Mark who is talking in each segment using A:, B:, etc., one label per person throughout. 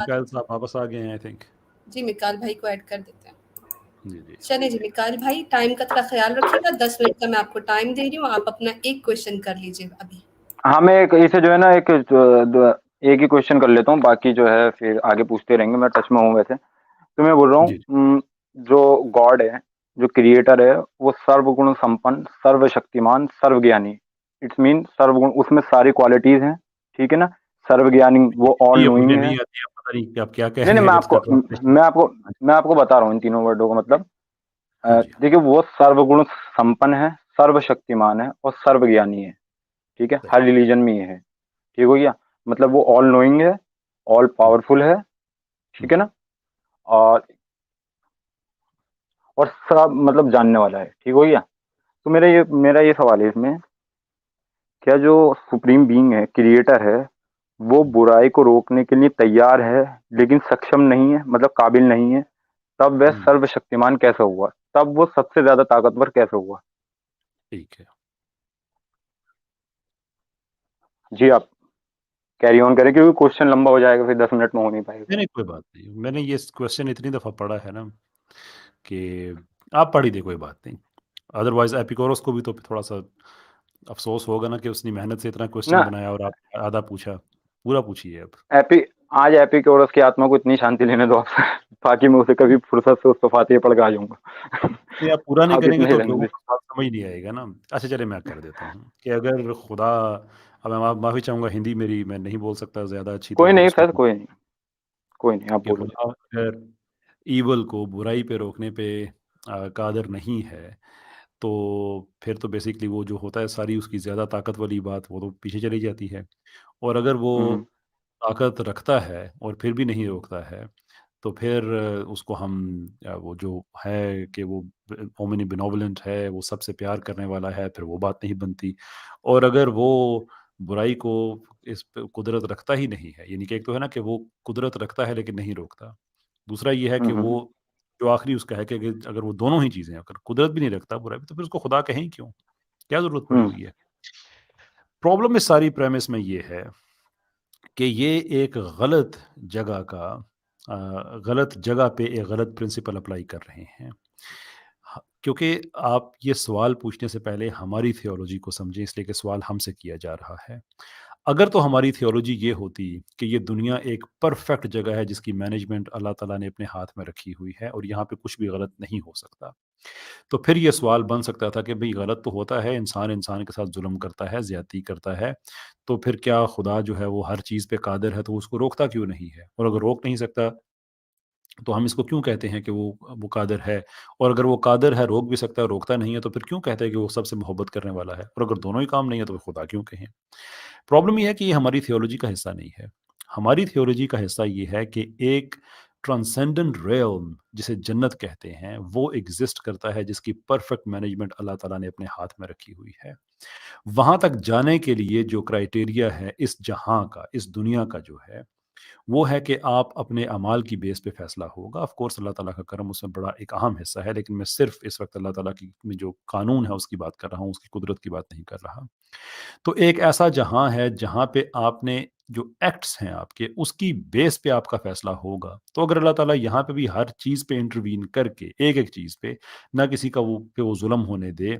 A: مکائل صاحب واپس آ گئے ہیں آئی تھنک.
B: جی مکال بھائی کو ایڈ کر دیتے ہیں.
A: جی جی
B: چلیں جی مکال بھائی ٹائم کا تھوڑا خیال رکھیے گا. 10 منٹ کا میں آپ کو ٹائم دے رہی ہوں. آپ اپنا ایک کویشچن کر لیجیے ابھی.
C: ہاں میں اسے جو ہے نا ایک ہی کوشچن کر لیتا ہوں, باقی جو ہے پھر آگے پوچھتے رہیں گے. میں ٹچ میں ہوں ویسے. تو میں بول رہا
A: جی
C: ہوں جو گاڈ ہے, جو کریٹر ہے, وہ سرو گن سمپن, سرو شکتیمان, سرو گیانی. اٹس مین سرو گن, اس میں ساری کوالٹیز ہیں, ٹھیک ہے نا. سرو گیانی وہ آل
A: یہ
C: نوئنگ
A: مجھے
C: ہے.
A: نہیں آتی, آپ پتہ نہیں کہ آپ کیا کہہ
C: نہیں
A: رہے
C: نہیں,
A: ہیں.
C: میں
A: اگر
C: آپ
A: اس کا
C: کو
A: ٹرانسلیشن.
C: میں آپ کو بتا رہا ہوں ان تینوں ورڈوں کا مطلب.
A: ہاں جی
C: دیکھیے وہ سرو گن سمپن ہے, سرو شکتیمان ہے, اور سرو گیانی ہے. ٹھیک ہے, ہر
A: صحیح.
C: ریلیجن میں یہ ہے. ٹھیک ہو گیا. مطلب وہ آل نوئنگ ہے, آل پاورفل ہے, ٹھیک ہے نا, اور سب مطلب جاننے والا ہے. ٹھیک ہو گیا. تو میرا یہ سوال ہے اس میں, کیا جو سپریم بینگ ہے, کریٹر ہے, وہ برائی کو روکنے کے لیے تیار ہے لیکن سکشم نہیں ہے, مطلب قابل نہیں ہے, تب وہ سرو شکتیمان کیسے ہوا؟ تب وہ سب سے زیادہ طاقتور کیسے ہوا؟
A: ٹھیک ہے.
C: جی آپ کیری آن کریں, کیونکہ کوشچن لمبا ہو جائے گا, پھر 10 منٹ میں ہو نہیں پائے گا.
A: نہیں کوئی بات نہیں, میں نے یہ کوشچن اتنی دفعہ پڑھا ہے نا کہ آپ پڑھ ہی دے, کوئی بات نہیں. ادروائز ایپیکورس کو بھی تو تھوڑا سا افسوس ہوگا نا کہ اس نے محنت سے اتنا کوشچن
C: نا
A: بنایا اور آپ آدھا پوچھا. پورا پوچھیے اب.
C: آج ایپیکورس کی آتما کو اتنی شانتی لینے دو آپ, تاکہ میں اسے کبھی فرصت سے اس کو فاتحہ پڑھ کے آ جاؤں گا.
A: نہیں آپ پورا نہیں
C: آپ
A: کریں گے
C: اتنے ہی
A: تو
C: رہنے
A: لوگوں
C: دیں.
A: کو بات سمجھ نہیں آئے گا نا. اچھا چلے میں کر دیتا ہوں کہ اگر خدا, اب میں معافی چاہوں گا, ہندی میری میں نہیں بول سکتا زیادہ اچھی, تو
C: کوئی
A: آپ
C: نہیں
A: اس کو
C: سر, کوئی نہیں, آپ
A: کہ
C: بولو.
A: خدا اگر ایول کو, برائی پہ روکنے پہ قادر نہیں ہے, تو پھر تو بیسکلی وہ جو ہوتا ہے ساری اس کی زیادہ طاقت والی بات وہ تو پیچھے چلی جاتی ہے. اور اگر وہ طاقت رکھتا ہے اور پھر بھی نہیں روکتا ہے, تو پھر اس کو ہم وہ جو ہے کہ وہ اومنی بینوولنٹ ہے, وہ سب سے پیار کرنے والا ہے, پھر وہ بات نہیں بنتی. اور اگر وہ برائی کو اس پہ قدرت رکھتا ہی نہیں ہے, یعنی کہ ایک تو ہے نا کہ وہ قدرت رکھتا ہے لیکن نہیں روکتا, دوسرا یہ ہے کہ وہ جو آخری اس کا ہے کہ اگر وہ دونوں ہی چیزیں, اگر قدرت بھی نہیں رکھتا برائی, تو پھر اس کو خدا کہیں کیوں, کیا ضرورت پڑی ہوئی ہے. پرابلم اس ساری پریمس میں یہ ہے کہ یہ ایک غلط جگہ کا غلط جگہ پہ ایک غلط پرنسپل اپلائی کر رہے ہیں. کیونکہ آپ یہ سوال پوچھنے سے پہلے ہماری تھیولوجی کو سمجھیں, اس لیے کہ سوال ہم سے کیا جا رہا ہے. اگر تو ہماری تھیولوجی یہ ہوتی کہ یہ دنیا ایک پرفیکٹ جگہ ہے جس کی مینجمنٹ اللہ تعالیٰ نے اپنے ہاتھ میں رکھی ہوئی ہے اور یہاں پہ کچھ بھی غلط نہیں ہو سکتا, تو پھر یہ سوال بن سکتا تھا کہ بھئی غلط تو ہوتا ہے, انسان کے ساتھ ظلم کرتا ہے, زیادتی کرتا ہے, تو پھر کیا خدا جو ہے وہ ہر چیز پہ قادر ہے, تو اس کو روکتا کیوں نہیں ہے؟ اور اگر روک نہیں سکتا تو ہم اس کو کیوں کہتے ہیں کہ وہ قادر ہے؟ اور اگر وہ قادر ہے, روک بھی سکتا ہے, روکتا نہیں ہے, تو پھر کیوں کہتے ہیں کہ وہ سب سے محبت کرنے والا ہے؟ اور اگر دونوں ہی کام نہیں ہے تو خدا کیوں کہیں؟ پرابلم یہ ہے کہ یہ ہماری تھیولوجی کا حصہ نہیں ہے. ہماری تھیولوجی کا حصہ یہ ہے کہ ایک ٹرانسینڈنٹ ریلم جسے جنت کہتے ہیں وہ ایگزسٹ کرتا ہے, جس کی پرفیکٹ مینجمنٹ اللہ تعالیٰ نے اپنے ہاتھ میں رکھی ہوئی ہے. وہاں تک جانے کے لیے جو کرائٹیریا ہے اس جہاں کا, اس دنیا کا جو ہے, وہ ہے کہ آپ اپنے اعمال کی بیس پہ فیصلہ ہوگا. آف کورس اللہ تعالیٰ کا کرم اس میں بڑا ایک اہم حصہ ہے, لیکن میں صرف اس وقت اللہ تعالیٰ کی جو قانون ہے اس کی بات کر رہا ہوں, اس کی قدرت کی بات نہیں کر رہا. تو ایک ایسا جہاں ہے جہاں پہ آپ نے جو ایکٹس ہیں آپ کے, اس کی بیس پہ آپ کا فیصلہ ہوگا. تو اگر اللہ تعالیٰ یہاں پہ بھی ہر چیز پہ انٹروین کر کے ایک چیز پہ, نہ کسی کا وہ ظلم ہونے دے,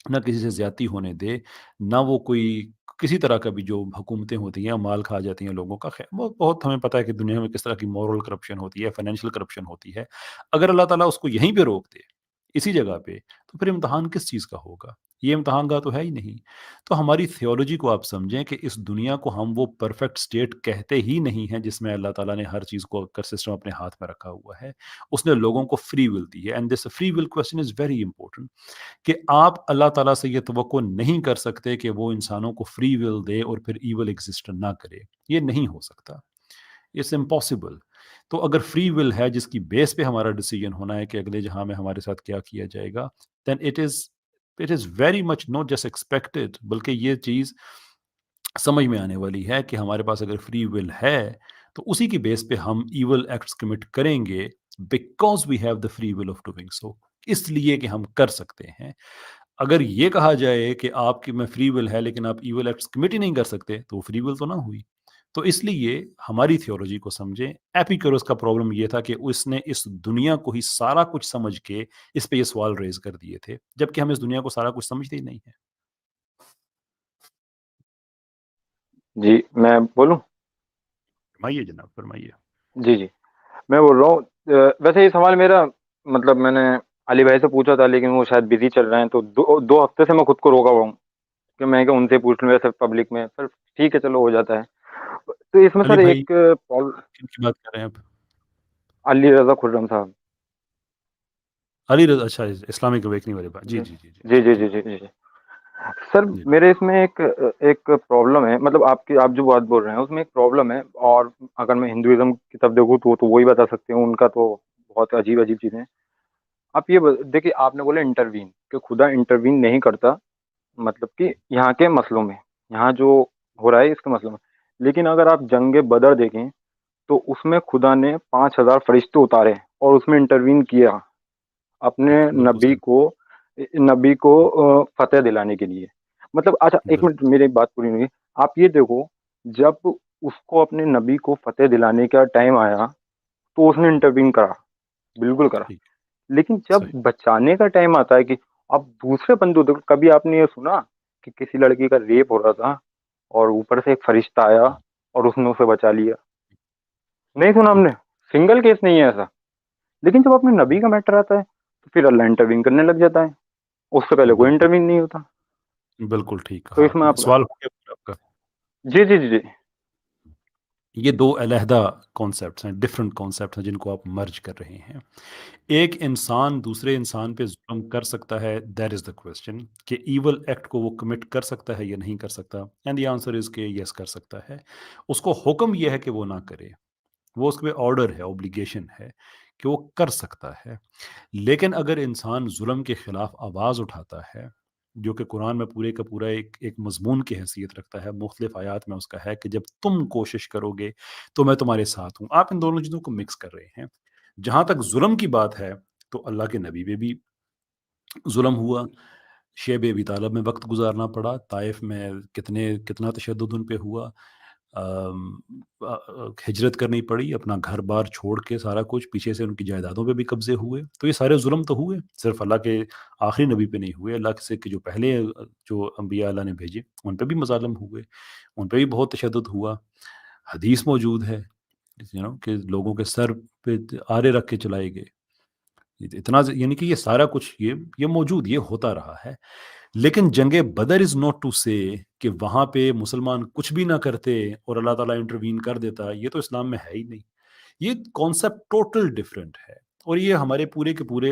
A: نہ کسی سے زیادتی ہونے دے, نہ وہ کوئی کسی طرح کا بھی جو حکومتیں ہوتی ہیں, مال کھا جاتی ہیں لوگوں کا, بہت ہمیں پتہ ہے کہ دنیا میں کس طرح کی مورل کرپشن ہوتی ہے, فائنینشیل کرپشن ہوتی ہے. اگر اللہ تعالیٰ اس کو یہیں پہ روک دے, اسی جگہ پہ, تو پھر امتحان کس چیز کا ہوگا؟ یہ امتحان کا تو ہے ہی نہیں. تو ہماری تھیولوجی کو آپ سمجھیں کہ اس دنیا کو ہم وہ پرفیکٹ سٹیٹ کہتے ہی نہیں ہیں جس میں اللہ تعالیٰ نے ہر چیز کو کر سسٹم اپنے ہاتھ میں رکھا ہوا ہے. اس نے لوگوں کو فری ول دی ہے, and this free will question is very important, کہ آپ اللہ تعالیٰ سے یہ توقع نہیں کر سکتے کہ وہ انسانوں کو فری ول دے اور پھر ایول ایگزسٹ نہ کرے. یہ نہیں ہو سکتا, اٹس امپاسبل. تو اگر فری ول ہے جس کی بیس پہ ہمارا ڈیسیجن ہونا ہے کہ اگلے جہاں میں ہمارے ساتھ کیا کیا جائے گا, then it is very much not just expected, بلکہ یہ چیز سمجھ میں آنے والی ہے کہ ہمارے پاس اگر فری ول ہے تو اسی کی بیس پہ ہم ایول ایکٹس کمٹ کریں گے, because we have the free will of doing so, اس لیے کہ ہم کر سکتے ہیں. اگر یہ کہا جائے کہ آپ کی میں فری ول ہے لیکن آپ ایول ایکٹس کمٹ ہی نہیں کر سکتے, تو فری ول تو نہ ہوئی. تو اس لیے ہماری تھیولوجی کو سمجھیں. ایپیکورس کا پرابلم یہ تھا کہ اس نے اس دنیا کو ہی سارا کچھ سمجھ کے اس پہ یہ سوال ریز کر دیے تھے، جبکہ ہم اس دنیا کو سارا کچھ سمجھتے ہی نہیں ہیں.
C: جی میں بولوں؟
A: فرمائیے جناب، فرمائیے.
C: جی جی میں بول رہا ہوں، ویسے یہ سوال میرا مطلب میں نے علی بھائی سے پوچھا تھا، لیکن وہ شاید بزی چل رہے ہیں، تو دو ہفتے سے میں خود کو روکا ہوا ہوں کہ میں کہ ان سے پوچھ لوں ویسے پبلک میں. سر ٹھیک ہے چلو ہو جاتا ہے. تو اس میں
A: علی
C: سر
A: بھائی
C: ایک
A: کن کی بات کر رہے ہیں آپ؟
C: علی رضا خرم صاحب.
A: علی رضا، اچھا اسلامک اویکننگ والے بات. جی
C: جی
A: جی جی جی
C: جی
A: ٹھیک
C: جی
A: ٹھیک.
C: جی جی جی سر
A: جی
C: میرے اس میں ایک پرابلم ہے، مطلب آپ جو بات بول رہے ہیں اس میں ایک پرابلم ہے. اور اگر میں ہندوازم کی طرف دیکھوں تو وہی بتا سکتے ہوں، ان کا تو بہت عجیب عجیب چیزیں ہیں. آپ یہ دیکھیے، آپ نے بولا انٹروین، کہ خدا انٹروین نہیں کرتا مطلب کہ یہاں کے مسئلوں میں، یہاں جو ہو رہا ہے اس کے مسئلوں میں. لیکن اگر آپ جنگ بدر دیکھیں تو اس میں خدا نے 5,000 فرشتے اتارے اور اس میں انٹروین کیا اپنے
A: بالکل
C: نبی کو فتح دلانے کے لیے. مطلب اچھا ایک منٹ
A: بالکل
C: میری بات پوری نہیں ہوئی. آپ یہ دیکھو، جب اس کو اپنے نبی کو فتح دلانے کا ٹائم آیا تو اس نے انٹروین کرا، بالکل کرا.
A: ٹھیک.
C: لیکن جب
A: صحیح.
C: بچانے کا ٹائم آتا ہے کہ اب دوسرے بندوں دیکھو، کبھی آپ نے یہ سنا کہ کسی لڑکی کا ریپ ہو رہا تھا اور اوپر سے ایک فرشتہ آیا اور اس نے اسے بچا لیا؟ نہیں سنا ہم نے، سنگل کیس نہیں ہے ایسا. لیکن جب اپنے نبی کا میٹر آتا ہے تو پھر اللہ انٹروین کرنے لگ جاتا ہے، اس سے پہلے کوئی
A: بالکل
C: انٹروین نہیں ہوتا.
A: بالکل ٹھیک
C: تو
A: کہا
C: اس
A: آپ
C: میں
A: نے.
C: آپ
A: سوال ہو گیا پورا آپ کا؟
C: جی جی جی جی
A: یہ دو علیحدہ کانسیپٹس ہیں، ڈفرینٹ کانسیپٹس ہیں جن کو آپ مرج کر رہے ہیں. ایک انسان دوسرے انسان پہ ظلم کر سکتا ہے، دیٹ از دا کوشچن، کہ ایول ایکٹ کو وہ کمٹ کر سکتا ہے یا نہیں کر سکتا. اینڈ دی آنسر از کہ یس کر سکتا ہے. اس کو حکم یہ ہے کہ وہ نہ کرے، وہ اس پہ آرڈر ہے، اوبلیگیشن ہے کہ وہ کر سکتا ہے. لیکن اگر انسان ظلم کے خلاف آواز اٹھاتا ہے، جو کہ قرآن میں پورے کا پورا ایک مضمون کی حیثیت رکھتا ہے، مختلف آیات میں اس کا ہے کہ جب تم کوشش کرو گے تو میں تمہارے ساتھ ہوں. آپ ان دونوں چیزوں کو مکس کر رہے ہیں. جہاں تک ظلم کی بات ہے تو اللہ کے نبی پہ بھی ظلم ہوا. شیب ابی طالب میں وقت گزارنا پڑا، طائف میں کتنا تشدد ان پہ ہوا. ہجرت کرنی پڑی، اپنا گھر بار چھوڑ کے سارا کچھ، پیچھے سے ان کی جائیدادوں پہ بھی قبضے ہوئے. تو یہ سارے ظلم تو ہوئے، صرف اللہ کے آخری نبی پہ نہیں ہوئے، اللہ سے کہ جو پہلے جو انبیاء اللہ نے بھیجے ان پہ بھی مظالم ہوئے، ان پہ بھی بہت تشدد ہوا. حدیث موجود ہے کہ لوگوں کے سر پہ آرے رکھ کے چلائے گئے. اتنا یعنی کہ یہ سارا کچھ یہ موجود، یہ ہوتا رہا ہے. لیکن جنگ بدر از ناٹ ٹو سے کہ وہاں پہ مسلمان کچھ بھی نہ کرتے اور اللہ تعالیٰ انٹروین کر دیتا. یہ تو اسلام میں ہے ہی نہیں. یہ کانسیپٹ ٹوٹل ڈفرینٹ ہے. اور یہ ہمارے پورے کے پورے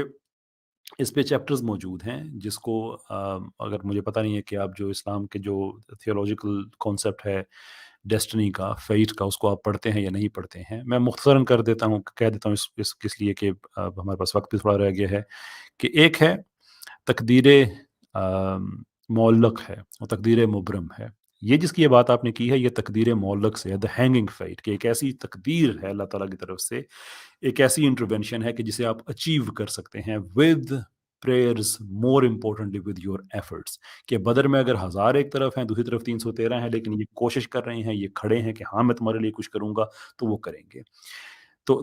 A: اس پہ چیپٹرز موجود ہیں، جس کو اگر مجھے پتہ نہیں ہے کہ آپ جو اسلام کے جو تھیولوجیکل کانسیپٹ ہے ڈیسٹنی کا، فیٹ کا، اس کو آپ پڑھتے ہیں یا نہیں پڑھتے ہیں. میں مختصراً کر دیتا ہوں، کہہ دیتا ہوں اس لیے کہ ہمارے پاس وقت بھی تھوڑا رہ گیا ہے. کہ ایک ہے تقدیر معلق ہے اور تقدیر مبرم ہے. یہ جس کی یہ بات آپ نے کی ہے، یہ تقدیر معلق سے ہے، دا ہینگنگ فیٹ، کہ ایک ایسی تقدیر ہے اللہ تعالیٰ کی طرف سے، ایک ایسی انٹروینشن ہے کہ جسے آپ اچیو کر سکتے ہیں with prayers, more importantly with your efforts. کہ بدر میں اگر 1000 ایک طرف ہیں، دوسری طرف 313 ہیں، لیکن یہ کوشش کر رہے ہیں، یہ کھڑے ہیں کہ ہاں میں تمہارے لیے کچھ کروں گا، تو وہ کریں گے. تو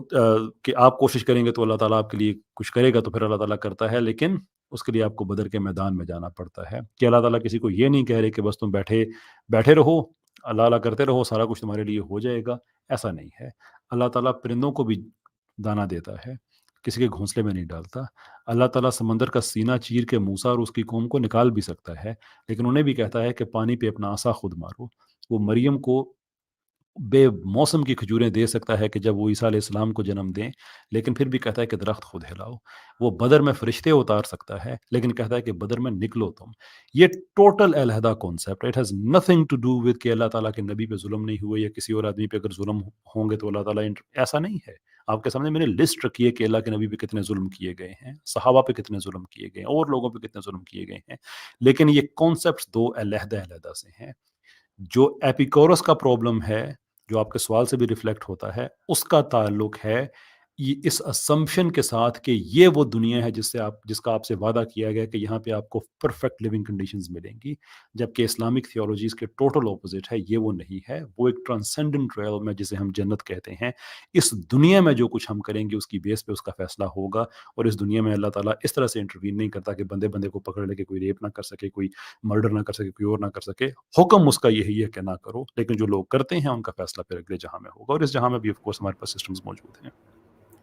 A: کہ آپ کوشش کریں گے تو اللہ تعالیٰ آپ کے لیے کچھ کرے گا، تو پھر اللہ تعالیٰ کرتا ہے. لیکن اس کے لیے آپ کو بدر کے میدان میں جانا پڑتا ہے. کہ اللہ تعالیٰ کسی کو یہ نہیں کہہ رہے کہ بس تم بیٹھے رہو، اللہ اللہ کرتے رہو، سارا کچھ تمہارے لیے ہو جائے گا. ایسا نہیں ہے. اللہ تعالیٰ پرندوں کو بھی دانہ دیتا ہے، کسی کے گھونسلے میں نہیں ڈالتا. اللہ تعالیٰ سمندر کا سینہ چیر کے موسیٰ اور اس کی قوم کو نکال بھی سکتا ہے، لیکن انہیں بھی کہتا ہے کہ پانی پہ اپنا عصا خود مارو. وہ مریم کو بے موسم کی کھجوریں دے سکتا ہے کہ جب وہ عیسیٰ علیہ السلام کو جنم دیں، لیکن پھر بھی کہتا ہے کہ درخت خود ہلاؤ. وہ بدر میں فرشتے اتار سکتا ہے، لیکن کہتا ہے کہ بدر میں نکلو تم. یہ ٹوٹل علیحدہ concept. It has nothing to do with کہ اللہ تعالیٰ کے نبی پہ ظلم نہیں ہوئے یا کسی اور آدمی پہ اگر ظلم ہوں گے تو اللہ تعالیٰ ایسا نہیں ہے. آپ کے سامنے میں نے لسٹ رکھی ہے کہ اللہ کے نبی پہ کتنے ظلم کیے گئے ہیں، صحابہ پہ کتنے ظلم کیے گئے ہیں، اور لوگوں پہ کتنے ظلم کیے گئے ہیں. لیکن یہ کانسیپٹس دو علیحدہ سے ہیں. جو ایپیکورس کا پرابلم ہے، جو آپ کے سوال سے بھی ریفلیکٹ ہوتا ہے، اس کا تعلق ہے اس اسمپشن کے ساتھ کہ یہ وہ دنیا ہے جس کا آپ سے وعدہ کیا گیا کہ یہاں پہ آپ کو پرفیکٹ لیونگ کنڈیشنز ملیں گی، جبکہ اسلامک تھیولوجیز کے ٹوٹل اپوزٹ ہے، یہ وہ نہیں ہے، وہ ایک ٹرانسینڈنٹ ریلم میں جسے ہم جنت کہتے ہیں، اس دنیا میں جو کچھ ہم کریں گے اس کی بیس پہ اس کا فیصلہ ہوگا، اور اس دنیا میں اللہ تعالیٰ اس طرح سے انٹروین نہیں کرتا کہ بندے بندے کو پکڑ لے کے کوئی ریپ نہ کر سکے، کوئی مرڈر نہ کر سکے، کوئی اور نہ کر سکے، حکم اس کا یہی ہے کہ نہ کرو، لیکن جو لوگ کرتے ہیں ان کا فیصلہ پھر اگلے جہاں میں ہوگا، اور اس جہاں میں بھی آف کورس ہمارے پاس سسٹمز موجود ہیں۔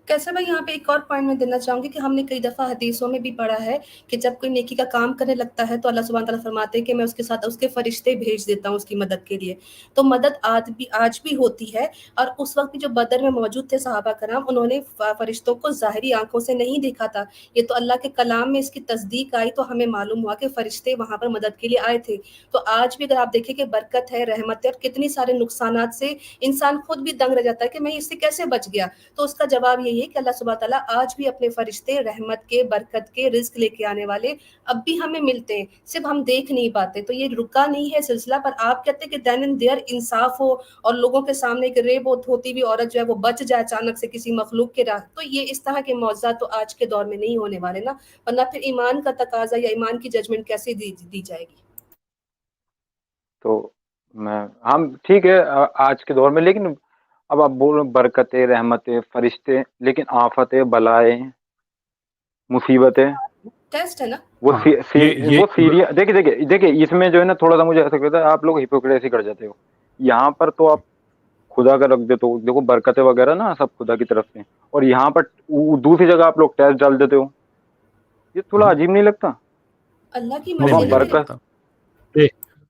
B: کیسا بھائی یہاں پہ ایک اور پوائنٹ میں دینا چاہوں گی کہ ہم نے کئی دفعہ حدیثوں میں بھی پڑھا ہے کہ جب کوئی نیکی کا کام کرنے لگتا ہے تو اللہ سبحانہ تعالیٰ فرماتے ہیں کہ میں اس کے ساتھ اس کے فرشتے بھیج دیتا ہوں اس کی مدد کے لیے، تو مدد آج بھی ہوتی ہے، اور اس وقت بھی جو بدر میں موجود تھے صحابہ کرام، انہوں نے فرشتوں کو ظاہری آنکھوں سے نہیں دیکھا تھا، یہ تو اللہ کے کلام میں اس کی تصدیق آئی تو ہمیں معلوم ہوا کہ فرشتے وہاں پر مدد کے لیے آئے تھے۔ تو آج بھی اگر آپ دیکھیں کہ برکت ہے، رحمت ہے، اور کتنی سارے نقصانات سے انسان خود بھی دنگ رہ جاتا ہے کہ میں اس سے کیسے بچ گیا، تو اس کا جواب یہی ہے کہ اللہ سبحانہ تعالیٰ آج بھی اپنے فرشتے رحمت کے، برکت کے، رزق لے کے آنے والے اب بھی ہمیں ملتے ہیں، صرف ہم دیکھ نہیں پاتے، تو یہ رکا نہیں ہے سلسلہ، پر آپ کہتے ہیں کہ دین اینڈ دیئر انصاف ہو اور لوگوں کے سامنے ایک ریپ ہوتی ہوئی عورت جو ہے وہ بچ جائے اچانک سے کسی مخلوق کے راہ، تو یہ اس طرح کے معجزات تو آج کے دور میں نہیں ہونے والے نا، ورنہ پھر ایمان کا تقاضا یا ایمان کی ججمنٹ کیسے دی جائے گی؟
C: تو ہم ٹھیک ہے آج کے دور میں، لیکن اب آپ بول رہے برکتیں، رحمتیں، فرشتے، لیکن آفتیں، بلائیں، مصیبتیں،
B: ٹیسٹ ہے نا۔
C: وہ
A: ہاں یہ
C: وہ سیریس، دیکھیے اس میں جو ہے نا تھوڑا سا مجھے ایسا لگتا ہے آپ لوگ ہپوکریسی کر جاتے ہو یہاں پر، تو آپ خدا کا رکھ دیتے ہو، دیکھو برکتیں وغیرہ نا سب خدا کی طرف سے، اور یہاں پر دوسری جگہ آپ لوگ ٹیسٹ ڈال دیتے ہو، یہ تھوڑا عجیب نہیں لگتا؟
B: اللہ کی
A: نہیں
C: اب آپ
B: مرضی
A: مجھے
B: ہے
A: نہیں
B: نا۔
C: برکت،
A: لگتا۔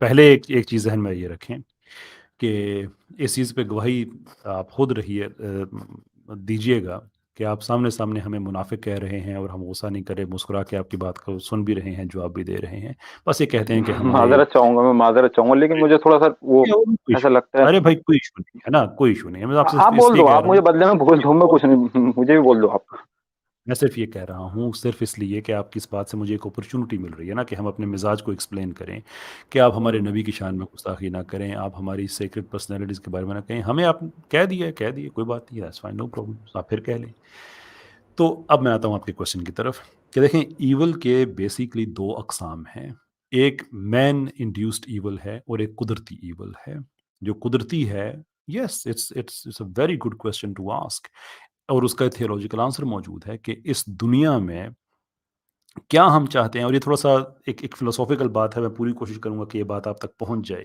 A: پہلے ایک چیز ذہن میں یہ رکھیں کہ اس چیز پہ گواہی آپ خود رہیے دیجیے گا کہ آپ سامنے ہمیں منافق کہہ رہے ہیں اور ہم غصہ نہیں کرے، مسکرا کے آپ کی بات کو سن بھی رہے ہیں، جواب بھی دے رہے ہیں، بس یہ کہتے ہیں کہ ہمارے
C: معذرت چاہوں گا، لیکن مجھے تھوڑا سا وہ
A: کوئی
C: ایسا
A: ایشو
C: لگتا ہے۔
A: ارے بھائی کوئی ایشو نہیں ہے نا، کوئی ایشو نہیں ہے، میں آپ سے
C: آپ
A: اس
C: بول
A: لیے
C: دو،
A: کہہ
C: آپ
A: رہا
C: مجھے بدلے میں بول دو، میں
A: ہوں،
C: کچھ نہیں، مجھے بھی بول دو آپ۔
A: میں صرف یہ کہہ رہا ہوں، صرف اس لیے کہ آپ کی اس بات سے مجھے ایک اپرچونٹی مل رہی ہے نا کہ ہم اپنے مزاج کو ایکسپلین کریں، کہ آپ ہمارے نبی کی شان میں گستاخی نہ کریں، آپ ہماری سیکرٹ پرسنالٹیز کے بارے میں نہ کہیں، ہمیں آپ کہہ دیے کوئی بات نہیں، دیٹس فائن، نو پرابلم، آپ پھر کہہ لیں۔ تو اب میں آتا ہوں آپ کے کوشچن کی طرف کہ دیکھیں ایول کے بیسیکلی دو اقسام ہیں، ایک مین انڈیوسڈ ایول ہے اور ایک قدرتی ایول ہے۔ جو قدرتی ہے، yes it's a very good question to ask, اور اس کا تھیولوجیکل آنسر موجود ہے کہ اس دنیا میں کیا ہم چاہتے ہیں، اور یہ تھوڑا سا ایک فلسافیکل بات ہے، میں پوری کوشش کروں گا کہ یہ بات آپ تک پہنچ جائے،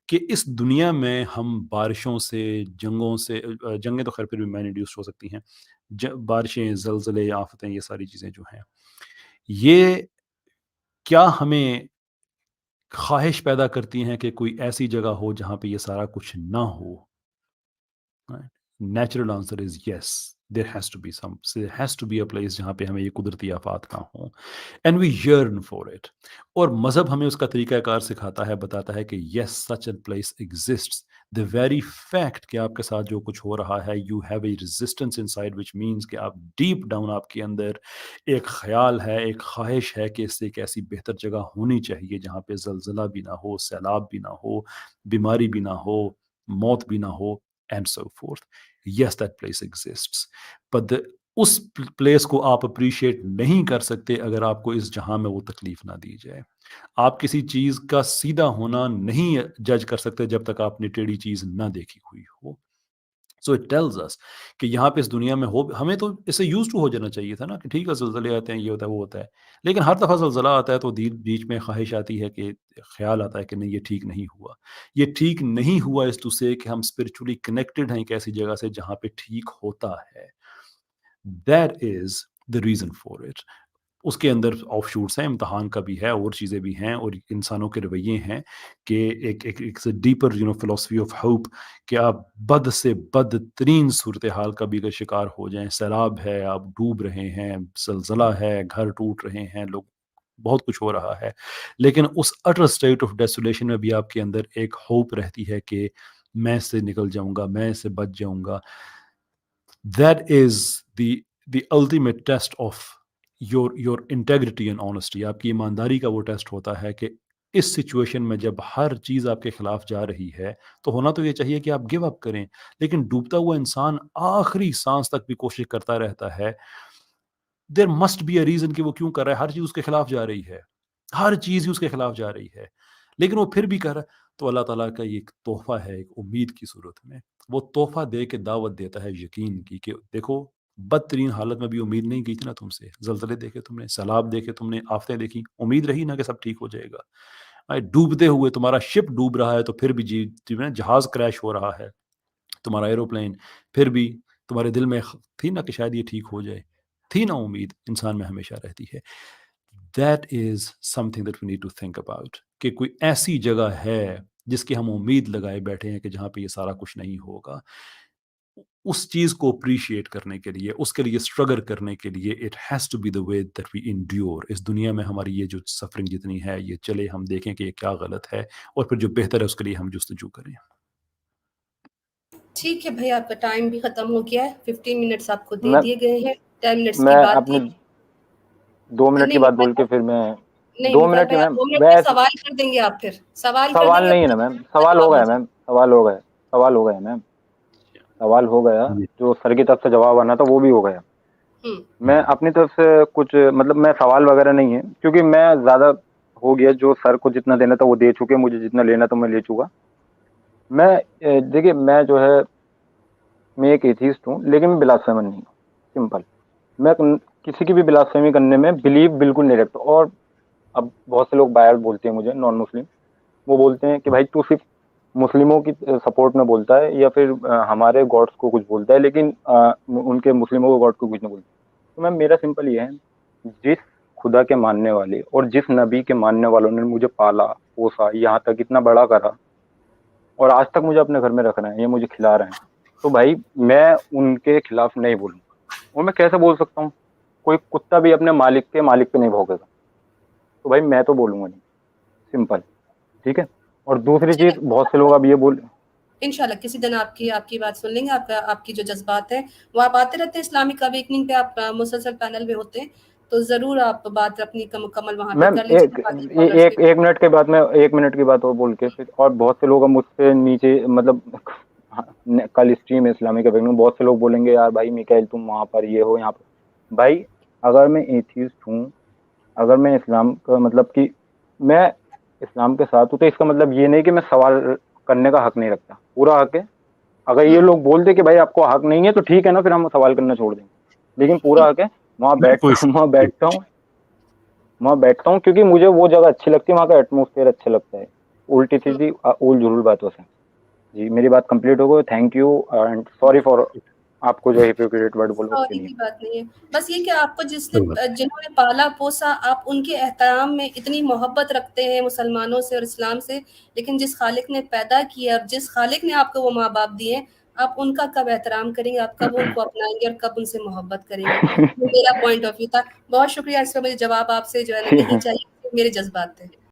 A: کہ اس دنیا میں ہم بارشوں سے، جنگوں سے، جنگیں تو خیر پھر بھی مین انڈیوسڈ ہو سکتی ہیں، بارشیں، زلزلے، آفتیں، یہ ساری چیزیں جو ہیں، یہ کیا ہمیں خواہش پیدا کرتی ہیں کہ کوئی ایسی جگہ ہو جہاں پہ یہ سارا کچھ نہ ہو؟ Natural answer is yes, there has to be a place جہاں پہ ہمیں یہ قدرتی آفات نہ ہوں، and we yearn for it, اور مذہب ہمیں اس کا طریقہ کار سکھاتا ہے، بتاتا ہے کہ yes such a place exists, the very fact کہ آپ کے ساتھ جو کچھ ہو رہا ہے، you have a resistance inside which means کہ آپ ڈیپ ڈاؤن آپ کے اندر ایک خیال ہے، ایک خواہش ہے کہ اس سے ایک ایسی بہتر جگہ ہونی چاہیے جہاں پہ زلزلہ بھی نہ ہو، سیلاب بھی نہ ہو، بیماری بھی نہ ہو، موت بھی نہ ہو، and so forth. Yes, that place exists. But اس پلیس کو آپ اپریشیٹ نہیں کر سکتے اگر آپ کو اس جہاں میں وہ تکلیف نہ دی جائے۔ آپ کسی چیز کا سیدھا ہونا نہیں جج کر سکتے جب تک آپ نے ٹیڑھی چیز نہ دیکھی ہوئی ہو۔ سو اٹ ٹیلز اس کہ یہاں پہ اس دنیا میں ہو، ہمیں تو اس سے یوز ٹو ہو جانا چاہیے تھا نا، کہ ٹھیک ہے زلزلے آتے ہیں، یہ ہوتا ہے وہ ہوتا ہے، لیکن ہر دفعہ زلزلہ آتا ہے تو بیچ میں خواہش آتی ہے کہ خیال آتا ہے کہ نہیں یہ ٹھیک نہیں ہوا، یہ ٹھیک نہیں ہوا اس ٹو سے کہ ہم اسپرچولی کنیکٹڈ ہیں ایک ایسی جگہ سے جہاں پہ ٹھیک ہوتا ہے۔ That is the reason for it. اس کے اندر آف شوٹس ہیں، امتحان کا بھی ہے، اور چیزیں بھی ہیں، اور انسانوں کے رویے ہیں کہ ایک ڈیپر فلاسفی آف ہوپ کہ آپ بد سے بد ترین صورتحال کا بھی اگر شکار ہو جائیں، سیلاب ہے، آپ ڈوب رہے ہیں، زلزلہ ہے، گھر ٹوٹ رہے ہیں، لوگ بہت کچھ ہو رہا ہے، لیکن اس اٹر اسٹیٹ آف ڈیسولیشن میں بھی آپ کے اندر ایک ہوپ رہتی ہے کہ میں اس سے نکل جاؤں گا، میں اس سے بچ جاؤں گا۔ That is the ultimate test of your integrity and honesty۔ آپ کی ایمانداری کا وہ ٹیسٹ ہوتا ہے کہ اس سچویشن میں جب ہر چیز آپ کے خلاف جا رہی ہے تو ہونا تو یہ چاہیے کہ آپ گیو اپ کریں، لیکن ڈوبتا ہوا انسان آخری سانس تک بھی کوشش کرتا رہتا ہے. There must be a reason کہ وہ کیوں کر رہا ہے. ہر چیز اس کے خلاف جا رہی ہے، ہر چیز ہی اس کے خلاف جا رہی ہے، لیکن وہ پھر بھی کر رہا ہے. تو اللہ تعالیٰ کا یہ ایک تحفہ ہے، ایک امید کی صورت میں وہ تحفہ دے کے دعوت دیتا ہے یقین کی کہ دیکھو بدترین حالت میں بھی امید نہیں کی تھی نا تم سے، زلزلے دیکھے تم نے، سیلاب دیکھے تم نے، آفتیں دیکھی، امید رہی نا کہ سب ٹھیک ہو جائے گا. ڈوبتے ہوئے تمہارا شپ ڈوب رہا ہے تو پھر بھی جہاز کریش ہو رہا ہے، تمہارا ایروپلین، پھر بھی تمہارے دل میں تھی نا کہ شاید یہ ٹھیک ہو جائے، تھی نا امید، انسان میں ہمیشہ رہتی ہے. That is something that we need to think about کہ کوئی ایسی جگہ ہے جس کی ہم امید لگائے بیٹھے ہیں کہ جہاں پہ یہ سارا کچھ نہیں ہوگا. اس چیز کو اپریشیٹ کرنے کے لیے، اس کے لیے اسٹرگل کرنے کے لیے it has to be the way that we endure. اس دنیا میں ہماری یہ جو سفرنگ جتنی ہے یہ چلے، ہم دیکھیں کہ یہ کیا غلط ہے اور پھر جو بہتر ہے اس کے لیے ہم جستجو کریں.
B: ٹھیک ہے بھائی، آپ کا ٹائم بھی ختم ہو گیا ہے، 15 منٹس آپ کو دے
C: میں
B: دیے گئے ہیں. 10 منٹس کی
C: میں
B: بات
C: اپنے
B: تھی.
C: 2 منٹ کی
B: نہیں
C: بات بول کے
B: مطلب،
C: پھر میں
B: نہیں
C: 2 منٹ کی
B: بھائی، آپ
C: میم
B: 2 منٹ میں
C: بس
B: سوال کر دیں گے، آپ پھر سوال کر دیں
C: سوال
B: گے،
C: نہیں ہے
B: اپنے
C: نا میم،
B: کا
C: سوال ہو
B: جواب
C: گیا
B: دیجیے.
C: میم، سوال ہو گیا، سوال ہو گیا میم، سوال ہو گیا.
A: جی.
C: جو سر کی طرف سے جواب آنا تھا وہ بھی ہو گیا. میں اپنی طرف سے کچھ مطلب میں سوال وغیرہ نہیں ہے، کیونکہ میں زیادہ ہو گیا، جو سر کو جتنا دینا تھا وہ دے چکے، مجھے جتنا لینا تھا میں لے چکا. میں دیکھیے میں جو ہے میں ایک ایتھیسٹ ہوں، لیکن میں بلاسفیمر نہیں ہوں. سمپل. میں کسی کی بھی بلاسفیمی کرنے میں بلیو بالکل نہیں رکھتا. اور اب بہت سے لوگ باہر بولتے ہیں مجھے، نان مسلم، وہ بولتے ہیں کہ بھائی تو صرف مسلموں کی سپورٹ میں بولتا ہے یا پھر ہمارے گاڈس کو کچھ بولتا ہے، لیکن ان کے مسلموں کے گاڈ کو کچھ نہیں بولتا. تو میم میرا سمپل یہ ہے، جس خدا کے ماننے والے اور جس نبی کے ماننے والوں نے مجھے پالا پوسا یہاں تک اتنا بڑا کرا اور آج تک مجھے اپنے گھر میں رکھ رہے ہیں، یہ مجھے کھلا رہے ہیں، تو بھائی میں ان کے خلاف نہیں بولوں گا. اور میں کیسے بول سکتا ہوں؟ کوئی کتا بھی اپنے مالک پہ نہیں بھونکے گا، تو بھائی میں تو بولوں گا نہیں. سمپل. ٹھیک ہے. اور دوسری چیز، بہت سے لوگ اب یہ بول
B: انشاءاللہ کسی دن آپ کی بات سن لیں گے. آپ کی جو جذبات ہیں وہ آپ آتے رہتے ہیں اسلامک اویکننگ پہ، آپ مسلسل پینل پہ ہوتے ہیں، تو ضرور آپ بات اپنی مکمل وہاں پہ
C: میم
B: کر لیجیے. باقی کالرز
C: ایک
B: بھی.
C: ایک منٹ کے بعد میں 1 منٹ کی بات اور بول کے پھر، اور بہت سے لوگ اب مجھ سے نیچے مطلب کل اسٹریم اسلامک اویکننگ، بہت سے لوگ بولیں گے یار بھائی میکائل تم وہاں پر یہ ہو یہاں پر. بھائی اگر میں ایتھیسٹ ہوں، اگر میں اسلام کا مطلب کہ میں اسلام کے ساتھ ہوں، تو اس کا مطلب یہ نہیں کہ میں سوال کرنے کا حق نہیں رکھتا. پورا حق ہے. اگر یہ لوگ بولتے کہ بھائی آپ کو حق نہیں ہے تو ٹھیک ہے نا، پھر ہم سوال کرنا چھوڑ دیں گے، لیکن پورا حق ہے. وہاں
A: نہیں کوئی
C: وہاں بیٹھتا ہوں کیونکہ مجھے وہ جگہ اچھی لگتی ہے، وہاں کا ایٹموسفیئر اچھا لگتا ہے، الٹی سیدھی اول جھول باتوں سے. جی میری بات کمپلیٹ ہو گئی. Thank you and sorry for آپ کو جو ہیپوکریٹ ورڈ بولے اس کے
B: سوری
C: لیے.
B: کی بات نہیں ہے، بس یہ کہ آپ کو
A: کوئی بات
B: جنہوں نے پالا پوسا، آپ ان کے احترام میں اتنی محبت رکھتے ہیں مسلمانوں سے اور اسلام سے، لیکن جس خالق نے پیدا کیا اور جس خالق نے آپ کو وہ ماں باپ دیے، آپ ان کا کب احترام کریں گے؟ آپ کب ان کو اپنائیں گے اور کب ان سے محبت کریں گے؟ یہ میرا پوائنٹ آف ویو تھا. بہت شکریہ. اس پہ مجھے جواب آپ سے جو ہے نا نہیں چاہیے، میرے جذبات تھے.